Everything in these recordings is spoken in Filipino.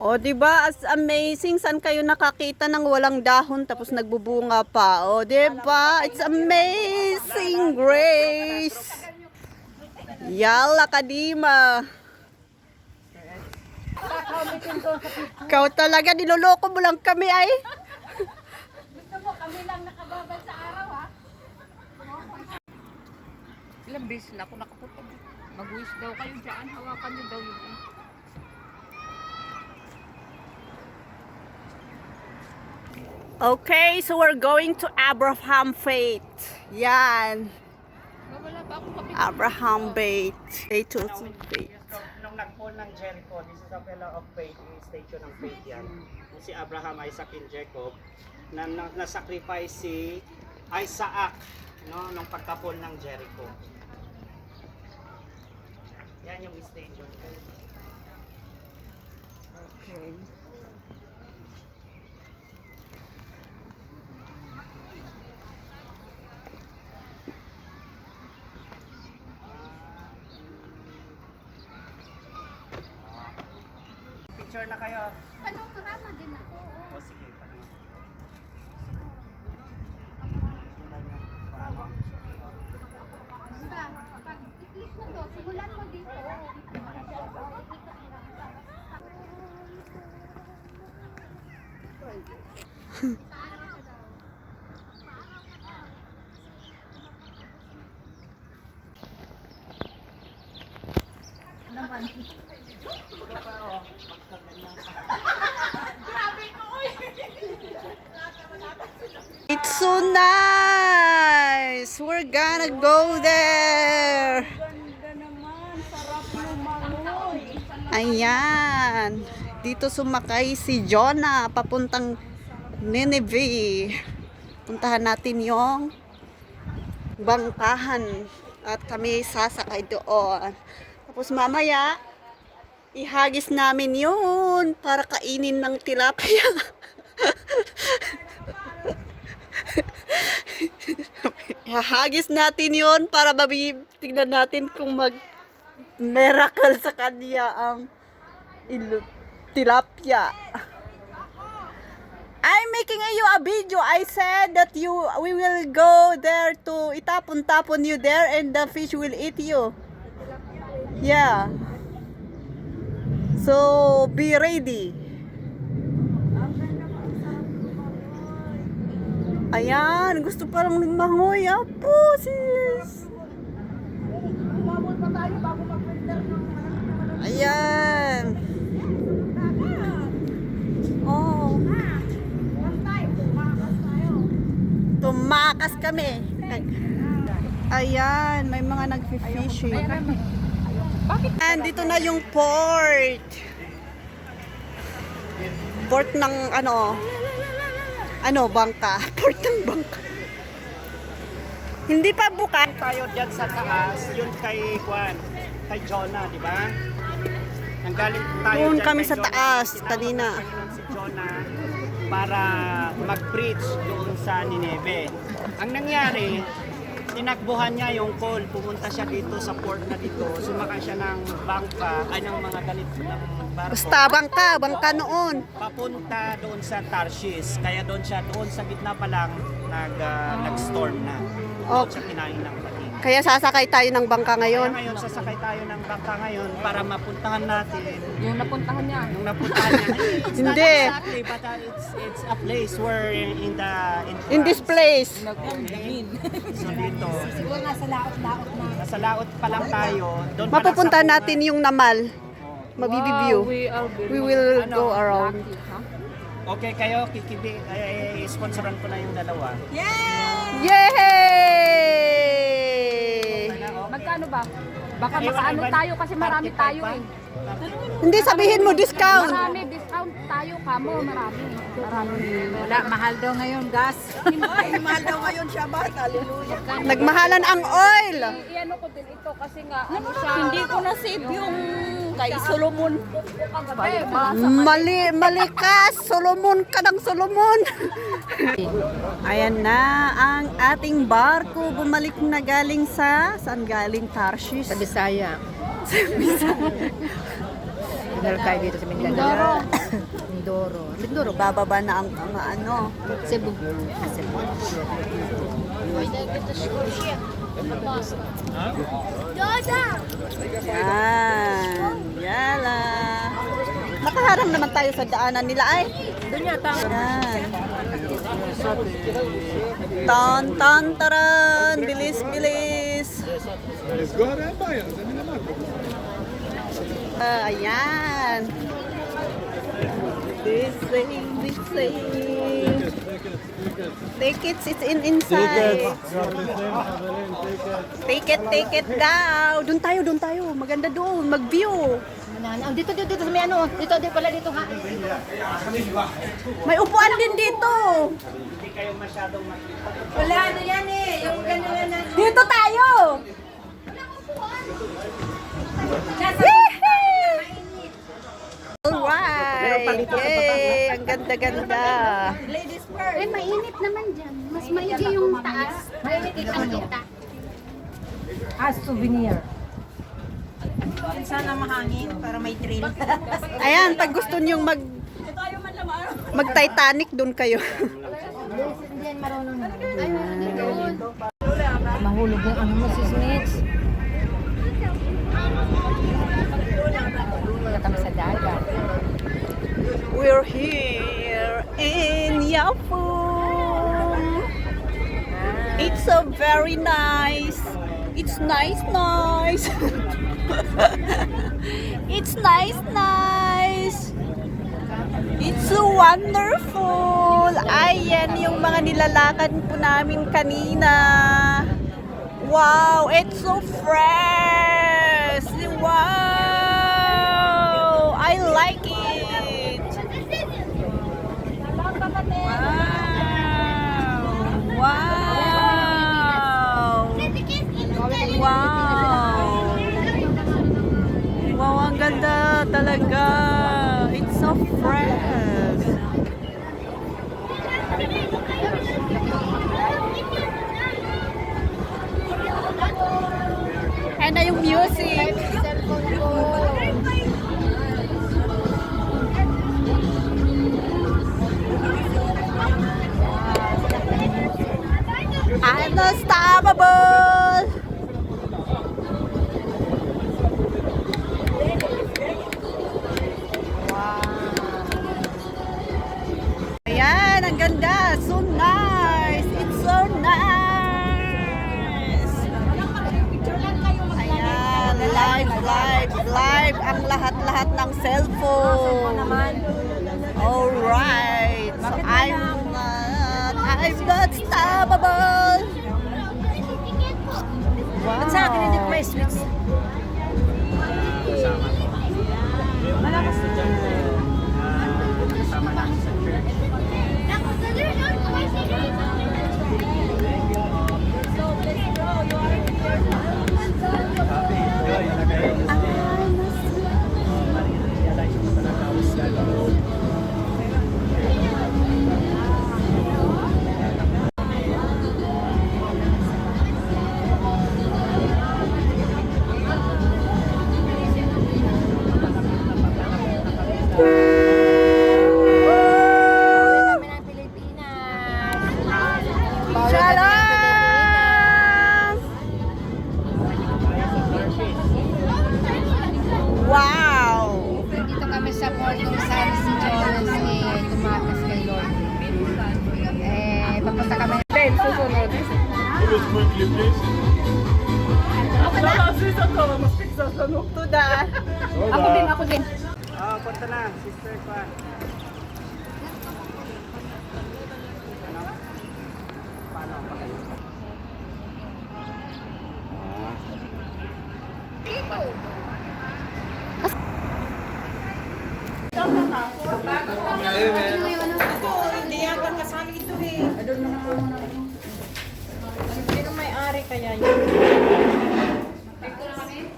O, di ba? As amazing. Saan kayo nakakita ng walang dahon tapos nagbubunga pa? O, di ba? It's amazing grace. Yala kadima. Ikaw talaga, niloloko mo lang kami ay. Gusto mo kami lang nakababad sa araw ha? Ilang beses na ako nakapunta. Mag-wish daw kayo dyan. Hawakan niyo daw yun. Okay, so we're going to Abraham Faith. Yan. Wala ba akong kapit? Abraham Faith. Day 2 Faith. Nung nag-fall ng Jericho, this is a pillar of faith, yung statue ng faith yan. Yung si Abraham, Isaac, and Jacob, na sacrifice si Isaac, no, nung pagka-fall ng Jericho. Yan yung statue. Okay. Picture na kayo. Ano, karama din ako. O sige, paano? Basta, pag i-click mo to, simulan mo dito. It's so nice. We're gonna go there. Ayan. Dito sumakay si Jonah papuntang Nineveh. Puntahan natin yung bangkahan at kami sasakay doon. Tapos mamaya ihagis namin yun para kainin ng tilapia. Ihagis natin yun para tignan natin kung miracle sa kanya ang tilapia. I'm making you a video. I said that we will go there to itapon-tapon you there and the fish will eat you. Yeah. So be ready. Ayan, gusto parang lumangoy. Apo, sis. Umabot pa tayo bago mag-render ng Ayan. Oh. Tumakas kami. Ayan, may mga nag-fishing. Bakit? And dito na yung port. Port ng bangka. Port ng bangka. Hindi pa bukas. Tayo dyan sa taas, yun kay Juan, kay Jonah, di ba? Nanggaling tayo Doon dyan kami kay sa Jonah. taas, Tinawag kanina. ng Panginoon si Jonah para mag-preach doon sa Nineveh. Ang nangyari, tinakbuhan niya yung call, pumunta siya dito sa port na dito, sumakay siya ng bangka, ay ng mga galit ng barko. Basta bangka noon. Papunta doon sa Tarshish, kaya doon sa gitna pa lang nag-storm na. Doon Okay. siya kinain ng bating. Kaya sasakay tayo ng bangka Kaya ngayon. ngayon, sasakay tayo ng bangka ngayon para mapuntahan natin Yung napuntahan niya. yung napuntahan niya. It's not Hindi. exactly, but it's a place where in In this place. Nagdamin. So dito, Siguro nasa laot-laot na. nasa laot pa lang tayo. Doon pa lang Mapupunta sa natin yung Namal. Mabibiview. We will go around. Okay kayo, kikibi, sponsoran ko na yung dalawa. Yay! Magkano ba? Baka makaano tayo kasi marami tayo eh. Hindi sabihin mo discount. Marami discount tayo kamo, marami. Wala, mahal daw ngayon gas. Mahal daw ngayon siya ba? Hallelujah. Nagmahalan ang oil. Iano ko din ito kasi nga ano siya. Hindi ko na save yung kay Solomon. Mali, malikas. Solomon ka ng Solomon. Ayan na ang ating barko. Bumalik na galing saan galing? Tarshish. Sa Bisaya. Tagal kayo dito sa Mindanao. Mindoro. Mindoro. Bababa na ang mga ano. Cebu. Cebu. Yan. Yala. Nakaharang naman tayo sa daanan nila ay. Doon yata. Yan. Tan tan taran. Bilis bilis. Ayan. This way, this way. Tickets, it's inside. Take it daw. Doon tayo. Maganda doon, mag-view. Dito sa may ano. Dito pala dito ha. May upuan din dito. Hindi kayo masyadong makita. Wala ano yan eh. Yung gano'n na. Dito tayo. Alright. Yay. Ang ganda-ganda. Ladies first. Eh, mainit naman dyan. Mas maigi yung taas. Mainit dito Ang ano. kita. As souvenir. Sana mahangin para may thrill. Ayan, pag gusto nyong mag-Titanic, doon kayo. Hindi yan marunong na. Mahulog yung ano mo si Smith. Kami sa dagat. We're here in Yapong. It's so very nice. It's nice. It's nice. It's so wonderful. Ayan yung mga nilalakad po namin kanina. Wow, it's so fresh. Wow, I like it. Wow, ang ganda talaga. It's so fresh. And na yung music. Unstoppable! Ayan, ang ganda. So nice. It's so nice. Ayan, live. Ang lahat-lahat ng cellphone. Alright. So I'm not stoppable. Wow. Sa akin hindi may switch. Malakas na dyan. Kasama namin sa church. Kami ng Pilipinas. Shalom! Wow! Dito kami sa port kung saan si Jonas tumakas kay Lord. Papunta kami. Susunod. Tuda. Ako din. Punta na, sister pa. Paano pa kayo? Sino may-ari kaya yun?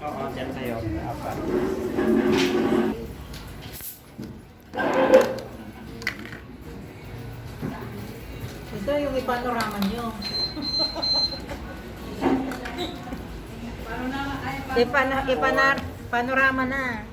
Oo, dyan tayo. Apat. Ito yung ipanorama nyo. Panorama na.